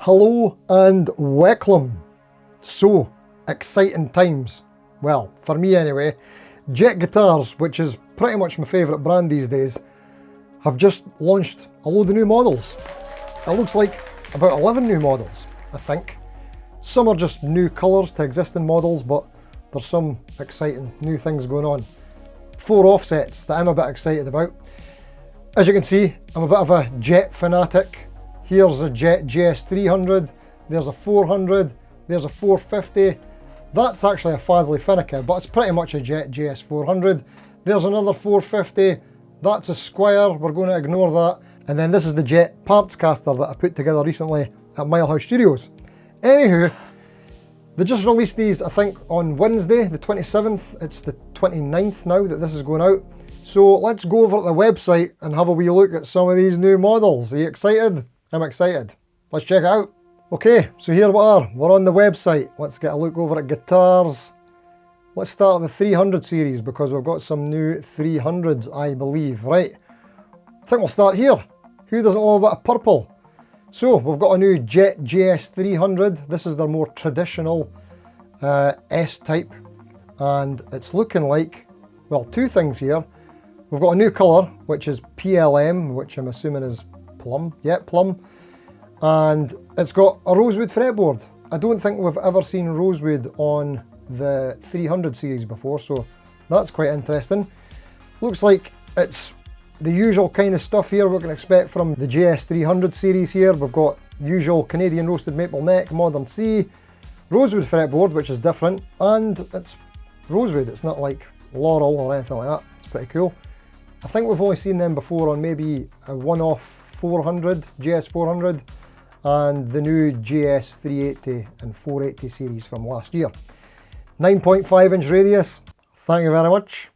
Hello and welcome. So exciting times. Well, for me anyway. Jet Guitars, which is pretty much my favourite brand these days, have just launched a load of new models. It looks like about 11 new models, I think. Some are just new colours to existing models, but there's some exciting new things going on. 4 offsets that I'm a bit excited about. As you can see, I'm a bit of a Jet fanatic. Here's a Jet GS300, there's a 400, there's a 450. That's actually a Fasley Finnica, but it's pretty much a Jet GS400. There's another 450, that's a Squire, we're going to ignore that. And then this is the Jet parts caster that I put together recently at Milehouse Studios. Anywho, they just released these, I think, on Wednesday, the 27th. It's the 29th now that this is going out. So let's go over to the website and have a wee look at some of these new models. Are you excited? I'm excited. Let's check it out. Okay, so here we are. We're on the website. Let's get a look over at guitars. Let's start at the 300 series because we've got some new 300s, I believe. Right, I think we'll start here. Who doesn't love a bit of purple? So we've got a new Jet GS300. This is their more traditional S-type. And it's looking like, well, two things here. We've got a new colour, which is PLM, which I'm assuming is plum. Yeah, plum. And it's got a rosewood fretboard. I don't think we've ever seen rosewood on the 300 series before, so that's quite interesting. Looks like it's the usual kind of stuff here we can expect from the GS300 series here. We've got usual Canadian roasted maple neck, modern C, rosewood fretboard, which is different, and it's rosewood. It's not like laurel or anything like that. It's pretty cool. I think we've only seen them before on maybe a one-off 400, GS400, and the new GS380 and 480 series from last year. 9.5 inch radius, thank you very much.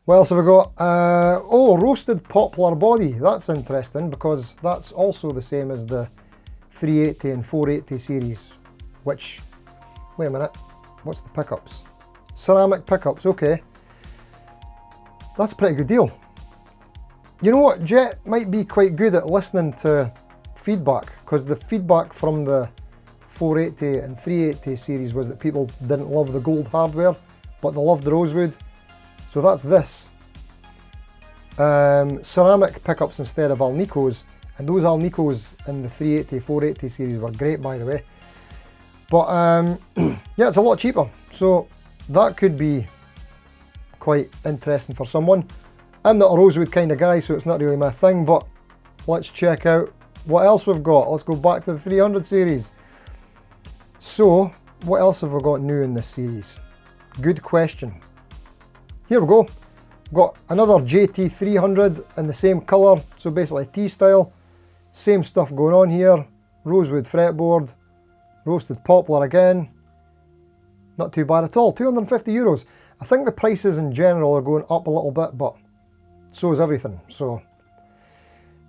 What else have we got? Oh, roasted poplar body. That's interesting because that's also the same as the 380 and 480 series, which, wait a minute, what's the pickups? Ceramic pickups, okay. That's a pretty good deal. You know what, Jet might be quite good at listening to feedback, because the feedback from the 480 and 380 series was that people didn't love the gold hardware, but they loved the rosewood. So that's this. Ceramic pickups instead of Alnicos, and those Alnicos in the 380, 480 series were great, by the way. But yeah, it's a lot cheaper, so that could be quite interesting for someone. I'm not a rosewood kind of guy, so it's not really my thing, but let's check out what else we've got. Let's go back to the 300 series. So, what else have we got new in this series? Good question. Here we go. We've got another JT300 in the same colour, so basically T-style. Same stuff going on here. Rosewood fretboard, roasted poplar again. Not too bad at all, €250. I think the prices in general are going up a little bit, but so is everything, so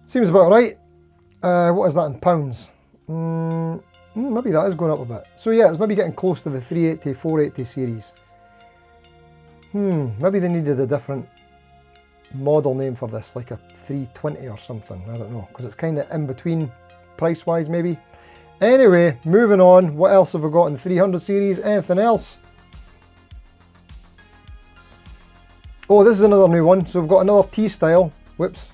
seems about right. What is that in pounds? Maybe that is going up a bit. So yeah, it's maybe getting close to the 380, 480 series. Maybe they needed a different model name for this, like a 320 or something, I don't know, because it's kind of in between price-wise maybe. Anyway, moving on, what else have we got in the 300 series? Anything else? Oh, this is another new one. So we've got another T-style. Whoops.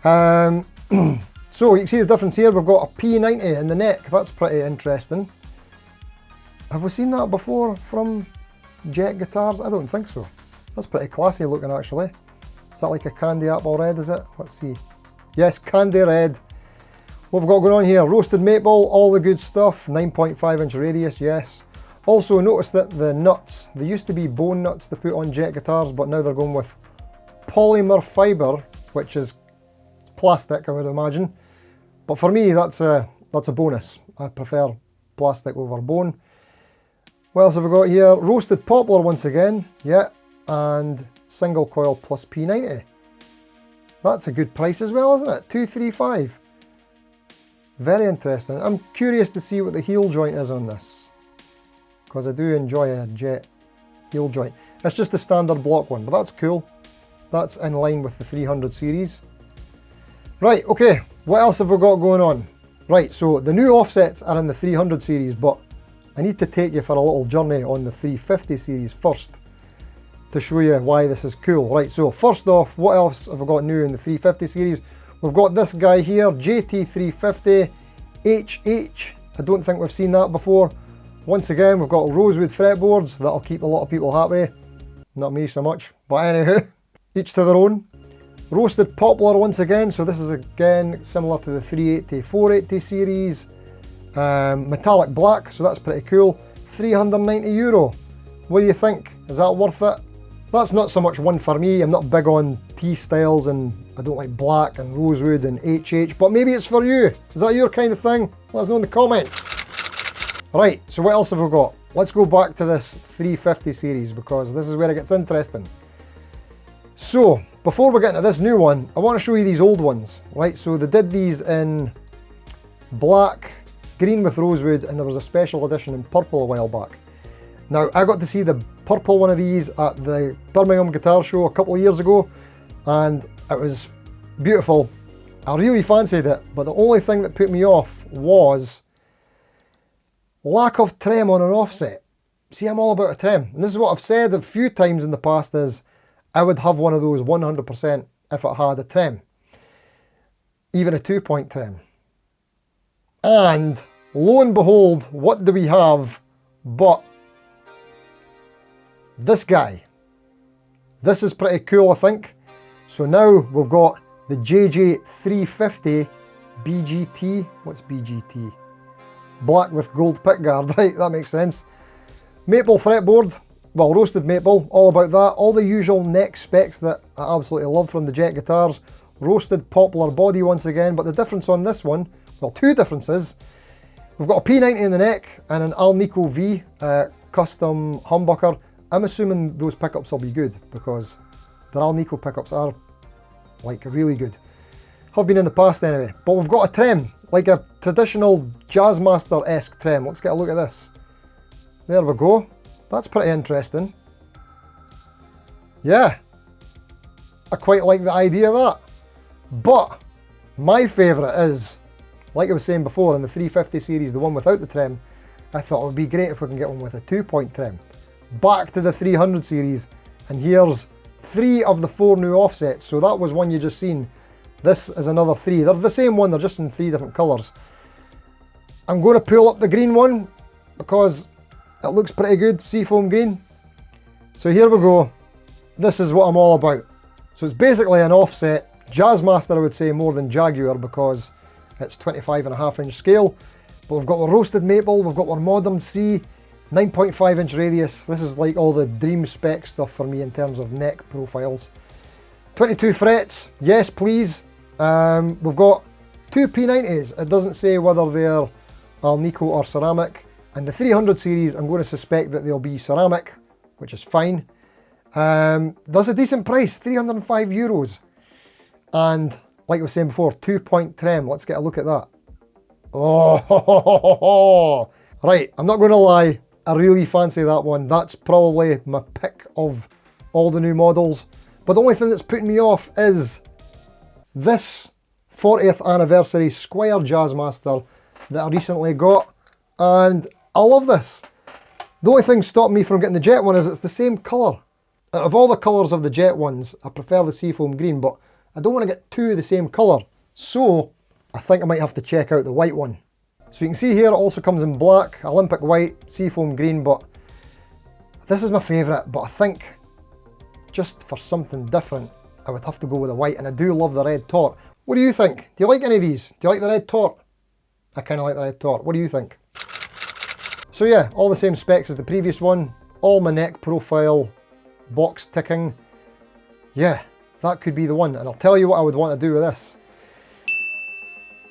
So you can see the difference here. We've got a P90 in the neck. That's pretty interesting. Have we seen that before from Jet Guitars? I don't think so. That's pretty classy looking, actually. Is that like a candy apple red, is it? Let's see. Yes, candy red. What have we got going on here? Roasted maple, all the good stuff. 9.5 inch radius, yes. Also notice that the nuts, they used to be bone nuts to put on Jet Guitars, but now they're going with polymer fibre, which is plastic, I would imagine. But for me, that's a bonus. I prefer plastic over bone. What else have we got here? Roasted poplar once again, yeah, and single coil plus P90. That's a good price as well, isn't it? $235. Very interesting. I'm curious to see what the heel joint is on this, because I do enjoy a Jet heel joint. It's just the standard block one, but that's cool. That's in line with the 300 series. Right, okay, what else have we got going on? Right, so the new offsets are in the 300 series, but I need to take you for a little journey on the 350 series first to show you why this is cool. Right, so first off, what else have I got new in the 350 series? We've got this guy here, JT350 HH. I don't think we've seen that before. Once again, we've got rosewood fretboards. That'll keep a lot of people happy. Not me so much, but anywho, each to their own. Roasted poplar once again, so this is again similar to the 380, 480 series. Metallic black, so that's pretty cool. €390. What do you think? Is that worth it? That's not so much one for me. I'm not big on T-styles and I don't like black and rosewood and HH, but maybe it's for you. Is that your kind of thing? Let us know in the comments. Right, so what else have we got? Let's go back to this 350 series because this is where it gets interesting. So, before we get into this new one, I want to show you these old ones, right? So they did these in black, green with rosewood, and there was a special edition in purple a while back. Now, I got to see the purple one of these at the Birmingham Guitar Show a couple of years ago, and it was beautiful. I really fancied it, but the only thing that put me off was lack of trem on an offset. See, I'm all about a trem, and this is what I've said a few times in the past is I would have one of those 100% if it had a trem, even a 2-point trem. And lo and behold, what do we have but this guy? This is pretty cool, I think. So now we've got the JJ350 BGT. What's BGT? Black with gold pickguard, right? That makes sense. Maple fretboard. Well, roasted maple, all about that. All the usual neck specs that I absolutely love from the Jet guitars. Roasted poplar body once again, but the difference on this one, well, two differences. We've got a P90 in the neck and an Alnico V custom humbucker. I'm assuming those pickups will be good because the Alnico pickups are like really good. Have been in the past anyway. But we've got a trem, like a traditional Jazzmaster-esque trem. Let's get a look at this. There we go. That's pretty interesting. Yeah, I quite like the idea of that. But my favourite is, like I was saying before, in the 350 series, the one without the trem, I thought it would be great if we can get one with a 2-point trem. Back to the 300 series, and here's 3 of the 4 new offsets. So that was one you just seen. This is another 3. They're the same one, they're just in 3 different colours. I'm going to pull up the green one because it looks pretty good, seafoam green. So here we go. This is what I'm all about. So it's basically an offset. Jazzmaster, I would say, more than Jaguar because it's 25.5-inch scale. But we've got our roasted maple, we've got our modern C, 9.5-inch radius. This is like all the dream spec stuff for me in terms of neck profiles. 22 frets, yes please. We've got 2 P90s. It doesn't say whether they're Alnico or ceramic. And the 300 series, I'm going to suspect that they'll be ceramic, which is fine. That's a decent price, €305. And like I was saying before, 2-point trem. Let's get a look at that. Oh, right, I'm not going to lie. I really fancy that one. That's probably my pick of all the new models. But the only thing that's putting me off is this 40th anniversary Squire Jazzmaster that I recently got. And I love this. The only thing stopping me from getting the Jet one is it's the same colour. Out of all the colours of the Jet ones, I prefer the seafoam green, but I don't want to get 2 of the same colour. So I think I might have to check out the white one. So you can see here it also comes in black, Olympic white, seafoam green, but this is my favourite. But I think just for something different, I would have to go with the white, and I do love the red tort. What do you think? Do you like any of these? Do you like the red tort? I kind of like the red tort. What do you think? So yeah, all the same specs as the previous one, all my neck profile, box ticking. Yeah, that could be the one, and I'll tell you what I would want to do with this.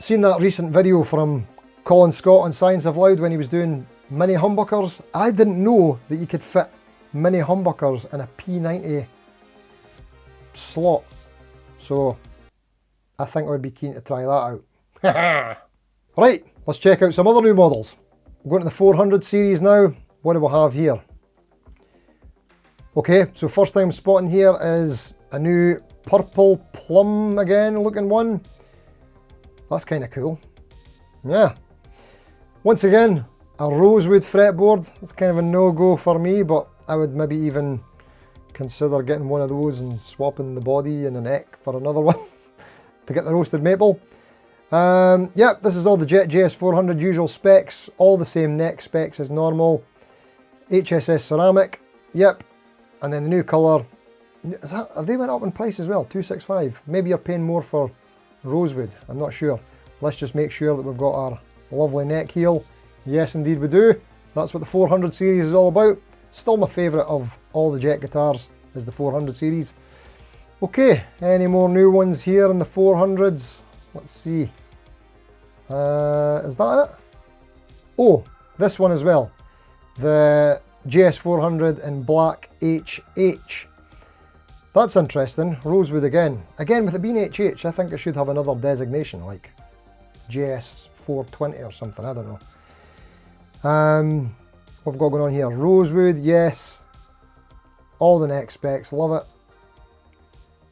Seen that recent video from Colin Scott on Science of Loud when he was doing mini humbuckers? I didn't know that you could fit mini humbuckers in a P90 slot, so I think I would be keen to try that out. Right, let's check out some other new models. We're going to the 400 series now. What do we have here? Okay, so first thing I'm spotting here is a new purple plum again looking one. That's kind of cool. yeah. Once again, a rosewood fretboard. It's kind of a no-go for me, but I would maybe even consider getting one of those and swapping the body and the neck for another one to get the roasted maple. Yep, this is all the Jet JS400 usual specs, all the same neck specs as normal. HSS ceramic, yep, and then the new colour. Have they went up in price as well? 265. Maybe you're paying more for rosewood, I'm not sure. Let's just make sure that we've got our lovely neck heel. Yes, indeed we do. That's what the 400 series is all about. Still my favourite of all the Jet guitars is the 400 series. Okay, any more new ones here in the 400s? Let's see. Is that it? Oh, this one as well. The JS400 in black HH. That's interesting. Rosewood again. Again, with it being HH, I think it should have another designation, like JS420 or something, I don't know. What have we got going on here? Rosewood, yes. All the neck specs, love it.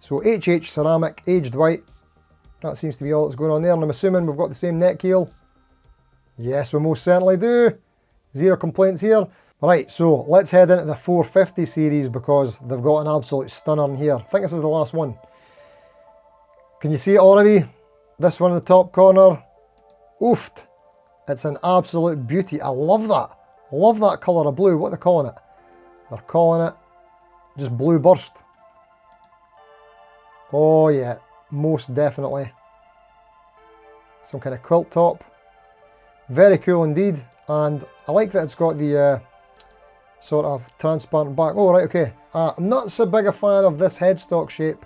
So HH ceramic, aged white. That seems to be all that's going on there, and I'm assuming we've got the same neck heel. Yes, we most certainly do. Zero complaints here. Right, so let's head into the 450 series because they've got an absolute stunner in here. I think this is the last one. Can you see it already? This one in the top corner. Oofed. It's an absolute beauty. I love that. I love that colour of blue. What are they calling it? They're calling it just blue burst. Oh yeah, most definitely. Some kind of quilt top. Very cool indeed. And I like that it's got the sort of transparent back. Oh right, okay. I'm not so big a fan of this headstock shape.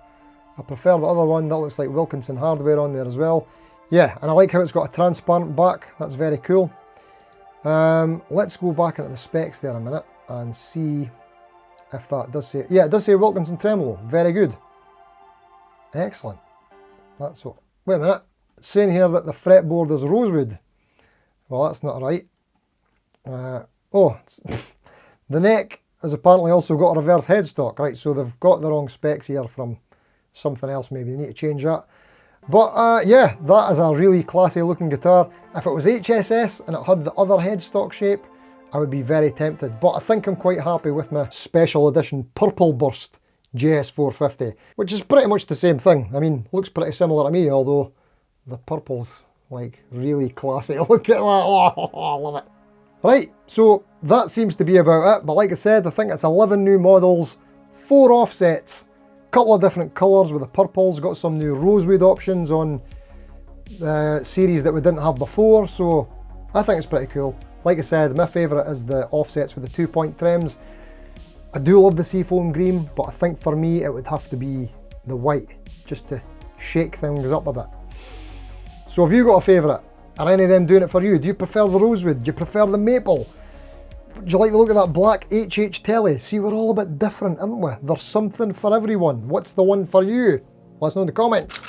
I prefer the other one that looks like Wilkinson hardware on there as well. Yeah, and I like how it's got a transparent back. That's very cool. Let's go back into the specs there a minute and see if that does say... Yeah, it does say Wilkinson tremolo. Very good. Excellent. That's what... Wait a minute. It's saying here that the fretboard is rosewood. Well, that's not right. Oh, the neck has apparently also got a reverse headstock. Right, so they've got the wrong specs here from something else maybe. They need to change that. But yeah, that is a really classy looking guitar. If it was HSS and it had the other headstock shape, I would be very tempted. But I think I'm quite happy with my special edition Purple Burst JS450, which is pretty much the same thing. I mean, looks pretty similar to me, although the purple's like really classy. Look at that, oh, I love it. Right, so that seems to be about it. But like I said, I think it's 11 new models, 4 offsets, couple of different colours with the purples, got some new rosewood options on the series that we didn't have before, so I think it's pretty cool. Like I said, my favourite is the offsets with the 2-point trims. I do love the seafoam green, but I think for me it would have to be the white, just to shake things up a bit. So have you got a favourite? Are any of them doing it for you? Do you prefer the rosewood? Do you prefer the maple? Do you like the look of that black HH Tele? See, we're all a bit different, aren't we? There's something for everyone. What's the one for you? Let us know in the comments.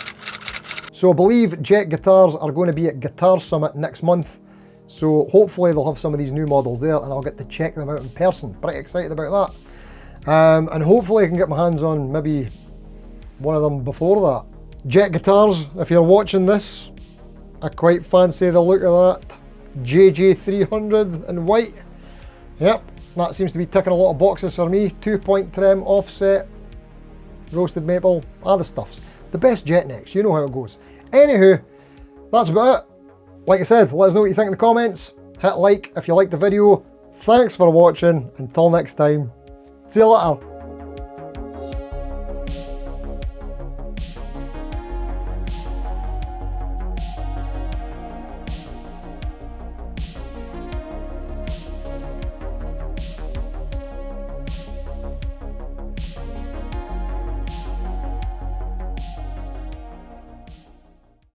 So I believe Jet guitars are going to be at Guitar Summit next month. So hopefully they'll have some of these new models there and I'll get to check them out in person. Pretty excited about that. And hopefully I can get my hands on maybe one of them before that. Jet guitars, if you're watching this, I quite fancy the look of that JJ300 in white. Yep, that seems to be ticking a lot of boxes for me. 2-point trim, offset, roasted maple, other stuffs. The best Jet necks, you know how it goes. Anywho, that's about it. Like I said, let us know what you think in the comments. Hit like if you liked the video. Thanks for watching. Until next time, see you later.